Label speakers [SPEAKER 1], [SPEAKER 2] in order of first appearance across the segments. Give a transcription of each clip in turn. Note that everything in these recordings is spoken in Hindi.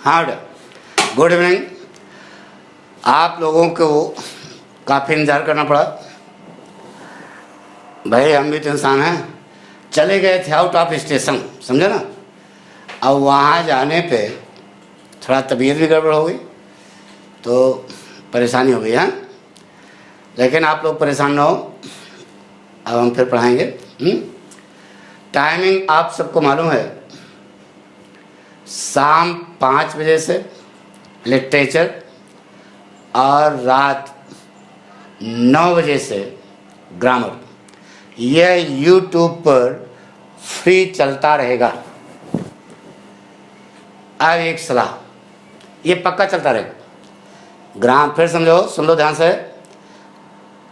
[SPEAKER 1] हाँ बेटा, गुड इवनिंग। आप लोगों को काफ़ी इंतज़ार करना पड़ा भाई, हम भी तो इंसान हैं। चले गए थे आउट ऑफ स्टेशन, समझे ना। अब वहाँ जाने पे थोड़ा तबीयत भी गड़बड़ हो गई तो परेशानी हो गई है। लेकिन आप लोग परेशान ना हो, अब हम फिर पढ़ाएंगे। टाइमिंग आप सबको मालूम है, शाम 5 बजे से लिटरेचर और रात 9 बजे से ग्रामर। यह यूट्यूब पर फ्री चलता रहेगा। अब एक सलाह, ये पक्का चलता रहेगा। फिर समझो, सुन लो ध्यान से।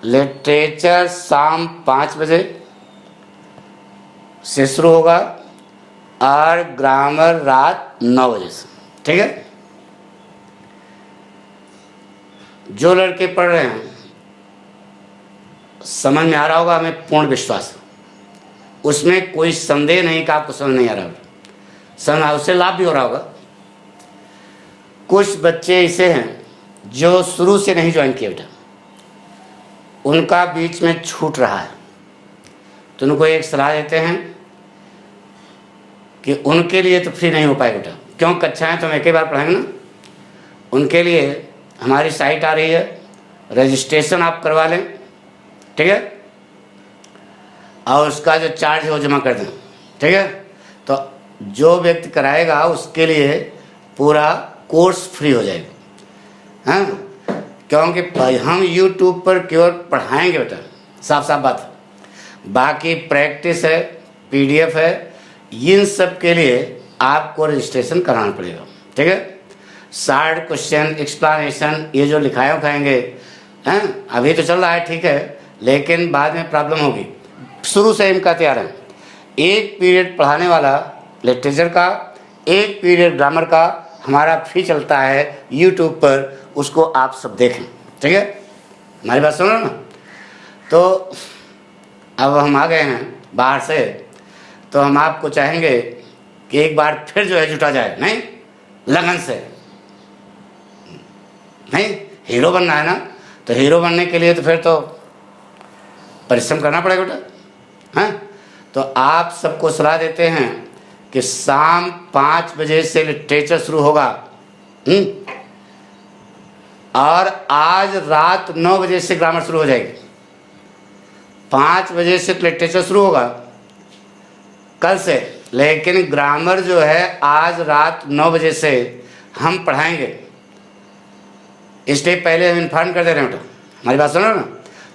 [SPEAKER 1] लिटरेचर शाम 5 बजे से शुरू होगा और ग्रामर रात 9 बजे से, ठीक है। जो लड़के पढ़ रहे हैं समझ में आ रहा होगा, हमें पूर्ण विश्वास है, उसमें कोई संदेह नहीं कि आपको समझ नहीं आ रहा होगा। समझ उससे लाभ भी हो रहा होगा। कुछ बच्चे ऐसे हैं जो शुरू से नहीं ज्वाइन किए बेटा, उनका बीच में छूट रहा है, तो उनको एक सलाह देते हैं कि उनके लिए तो फ्री नहीं हो पाएगा बेटा, क्यों कक्षाएं तो हम एक ही बार पढ़ाएंगे ना। उनके लिए हमारी साइट आ रही है, रजिस्ट्रेशन आप करवा लें, ठीक है, और उसका जो चार्ज है वो जमा कर दें, ठीक है। तो जो व्यक्ति कराएगा उसके लिए पूरा कोर्स फ्री हो जाएगा, हाँ। क्योंकि हम YouTube पर केवल पढ़ाएंगे बेटा, साफ साफ बात है। बाकी प्रैक्टिस है, PDF है, इन सब के लिए आपको रजिस्ट्रेशन कराना पड़ेगा, ठीक है। शार्ट क्वेश्चन, एक्सप्लेनेशन, ये जो लिखाए खाएंगे हैं, अभी तो चल रहा है, ठीक है, लेकिन बाद में प्रॉब्लम होगी। शुरू से इनका तैयार है। एक पीरियड पढ़ाने वाला लिटरेचर का, एक पीरियड ग्रामर का हमारा फ्री चलता है YouTube पर, उसको आप सब देखें, ठीक है। हमारी बात सुनो ना। तो अब हम आ गए हैं बाहर से, तो हम आपको चाहेंगे कि एक बार फिर जो है जुटा जाए, नहीं लगन से, नहीं हीरो बनना है ना। तो हीरो बनने के लिए तो फिर तो परिश्रम करना पड़ेगा बेटा, हैं। तो आप सबको सलाह देते हैं कि शाम 5 बजे से लिटरेचर शुरू होगा, और आज रात 9 बजे से ग्रामर शुरू हो जाएगी। 5 बजे से लिटरेचर शुरू होगा कल से, लेकिन ग्रामर जो है आज रात 9 बजे से हम पढ़ाएंगे। इसलिए पहले हम इन्फॉर्म कर दे रहे हैं बेटा, हमारी बात सुनो ना।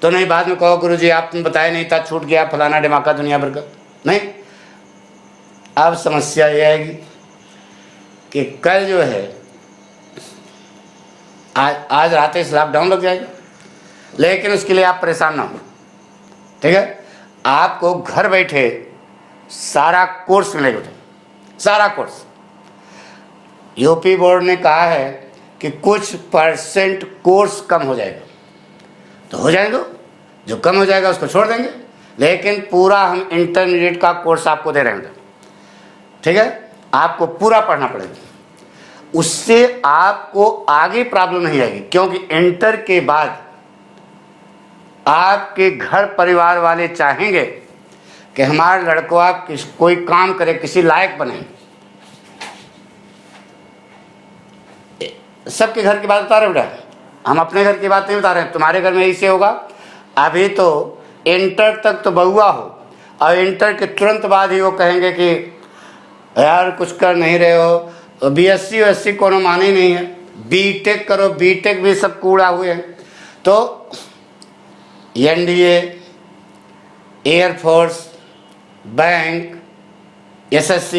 [SPEAKER 1] तो नहीं बाद में कहो गुरुजी आपने बताया नहीं था, छूट गया, फलाना डिमाका दुनिया भर का नहीं। अब समस्या ये आएगी कि कल जो है आज रात से लॉकडाउन लग जाएगा, लेकिन उसके लिए आप परेशान ना हो, ठीक है। आपको घर बैठे सारा कोर्स मिलेगा बेटा, सारा कोर्स। यूपी बोर्ड ने कहा है कि कुछ % कोर्स कम हो जाएगा, तो हो जाएगा, जो कम हो जाएगा उसको छोड़ देंगे, लेकिन पूरा हम इंटरमीडिएट का कोर्स आपको दे रहे हैं, ठीक है। आपको पूरा पढ़ना पड़ेगा, उससे आपको आगे प्रॉब्लम नहीं आएगी। क्योंकि इंटर के बाद आपके घर परिवार वाले चाहेंगे कि हमारे लड़का कोई काम करे, किसी लायक बने। सबके घर की बात बता रहे बेटा, हम अपने घर की बात नहीं बता रहे हैं। तुम्हारे घर में इससे होगा, अभी तो इंटर तक तो बहुआ हो, और इंटर के तुरंत बाद ही वो कहेंगे कि यार कुछ कर नहीं रहे हो, BSc वैसी कोनो माने ही नहीं है, बीटेक करो, बीटेक भी सब कूड़ा हुए हैं। तो NDA, एयरफोर्स, बैंक, SSC,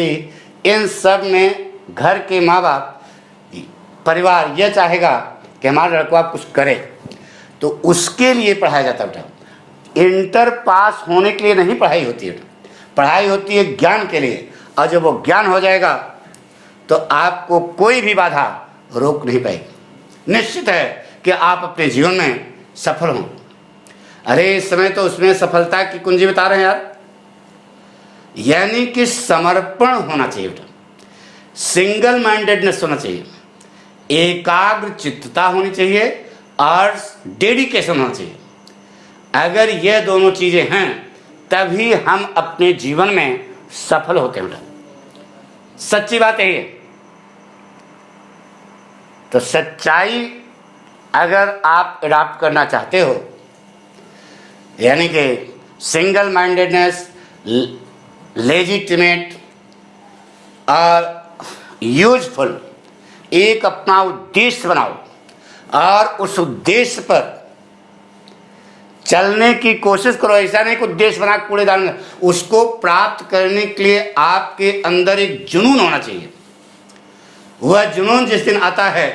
[SPEAKER 1] इन सब में घर के माँ बाप, परिवार यह चाहेगा कि हमारा लड़का कुछ करे, तो उसके लिए पढ़ाया जाता है बेटा। इंटर पास होने के लिए नहीं पढ़ाई होती है, पढ़ाई होती है ज्ञान के लिए। और जब वो ज्ञान हो जाएगा तो आपको कोई भी बाधा रोक नहीं पाएगी। निश्चित है कि आप अपने जीवन में सफल हों। अरे इस समय तो उसमें सफलता की कुंजी बता रहे हैं यार, यानी कि समर्पण होना चाहिए बेटा। सिंगल माइंडेडनेस होना चाहिए, एकाग्र चित्तता होनी चाहिए और डेडिकेशन होना चाहिए। अगर ये दोनों चीज़ें हैं तभी हम अपने जीवन में सफल होते हैं। सच्ची बात है ये। तो सच्चाई अगर आप अडॉप्ट करना चाहते हो, यानी कि सिंगल माइंडेडनेस, लेजिटिमेट और यूजफुल, एक अपना उद्देश्य बनाओ और उस उद्देश्य पर चलने की कोशिश करो। ऐसा नहीं कि उद्देश्य बना कूड़ेदान में, उसको प्राप्त करने के लिए आपके अंदर एक जुनून होना चाहिए। वह जुनून जिस दिन आता है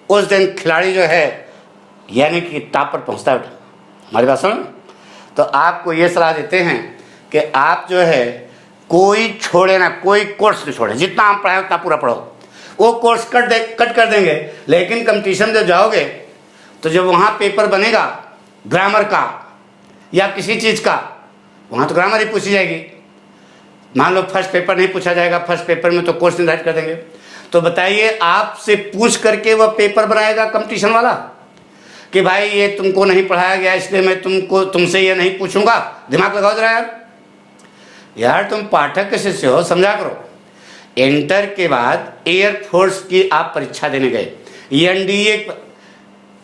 [SPEAKER 1] उस दिन खिलाड़ी जो है यानी कि टॉप पर पहुंचता है। हमारी बात सुनो। तो आपको ये सलाह देते हैं कि आप जो है कोई छोड़े ना, कोई कोर्स नहीं छोड़े। जितना आप पढ़ाए उतना पूरा पढ़ो। वो कोर्स कट कर देंगे, लेकिन कंपटीशन जब जाओगे तो जब वहाँ पेपर बनेगा ग्रामर का या किसी चीज़ का, वहाँ तो ग्रामर ही पूछी जाएगी। मान लो फर्स्ट पेपर नहीं पूछा जाएगा, फर्स्ट पेपर में तो कोर्स निर्धारित कर देंगे। तो बताइए आपसे पूछ करके वह पेपर बनाएगा कंपटीशन वाला कि भाई ये तुमको नहीं पढ़ाया गया इसलिए मैं तुमसे ये नहीं पूछूंगा। दिमाग लगाओ जरा यार तुम पाठक के शिष्य हो, समझा करो। इंटर के बाद एयरफोर्स की आप परीक्षा देने गए, एनडीए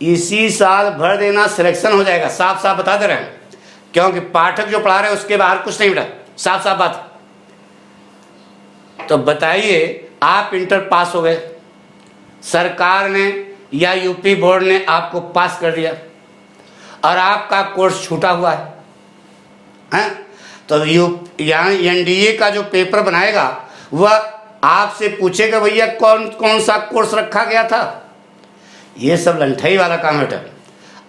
[SPEAKER 1] इसी साल भर देना, सिलेक्शन हो जाएगा। साफ साफ बता दे रहे हैं, क्योंकि पाठक जो पढ़ा रहे हैं उसके बाहर कुछ नहीं बेटा, साफ साफ बात। तो बताइए आप इंटर पास हो गए, सरकार ने या यूपी बोर्ड ने आपको पास कर दिया और आपका कोर्स छूटा हुआ है? तो यहाँ एनडीए का जो पेपर बनाएगा वह आपसे पूछेगा भैया कौन कौन सा कोर्स रखा गया था। ये सब लंठई वाला काम है।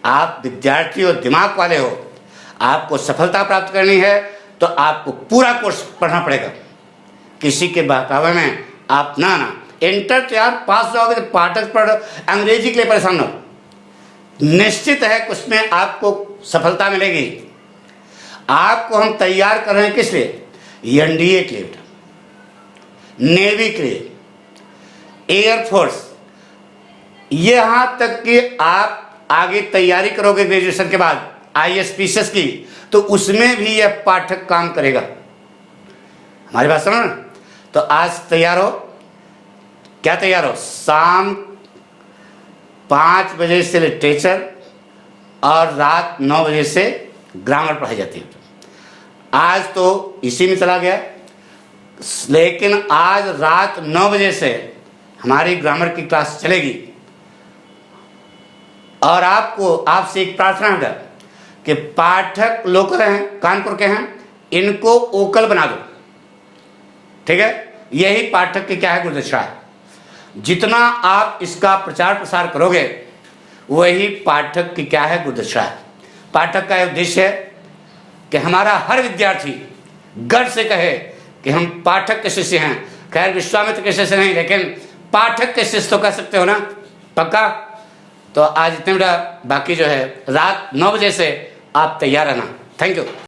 [SPEAKER 1] आप विद्यार्थी और दिमाग वाले हो, आपको सफलता प्राप्त करनी है तो आपको पूरा कोर्स पढ़ना पड़ेगा। किसी के बहकावे में आप ना इंटर तो यार पास जाओगे तो पाठक पढ़ अंग्रेजी के लिए परेशान हो, निश्चित है उसमें आपको सफलता मिलेगी। आपको हम तैयार कर रहे हैं किस लिए? एनडीए के लिए, नेवी के लिए, एयरफोर्स, यहाँ तक कि आप आगे तैयारी करोगे ग्रेजुएशन के बाद आईएएस की, तो उसमें भी यह पाठक काम करेगा। हमारी बात सुनो ना। तो आज तैयार हो, क्या तैयार हो? शाम 5 बजे से लिटरेचर और रात 9 बजे से ग्रामर पढ़ाई जाती है। आज तो इसी में चला गया, लेकिन आज रात 9 बजे से हमारी ग्रामर की क्लास चलेगी। और आपको आपसे एक प्रार्थना है कि पाठक लोकल हैं, कानपुर के हैं, इनको ओकल बना दो। ठीक है, यही पाठक की क्या है गुरुदक्षा है। जितना आप इसका प्रचार प्रसार करोगे वही पाठक की क्या है गुरुदक्षा है। पाठक का उद्देश्य है कि हमारा हर विद्यार्थी गर्व से कहे कि हम पाठक के शिष्य हैं। खैर विश्वामित्र के शिष्य नहीं, लेकिन पाठक के शिष्य तो कह सकते हो ना, पक्का। तो आज इतने बड़ा, बाकी जो है रात 9 बजे से आप तैयार रहना। Thank you.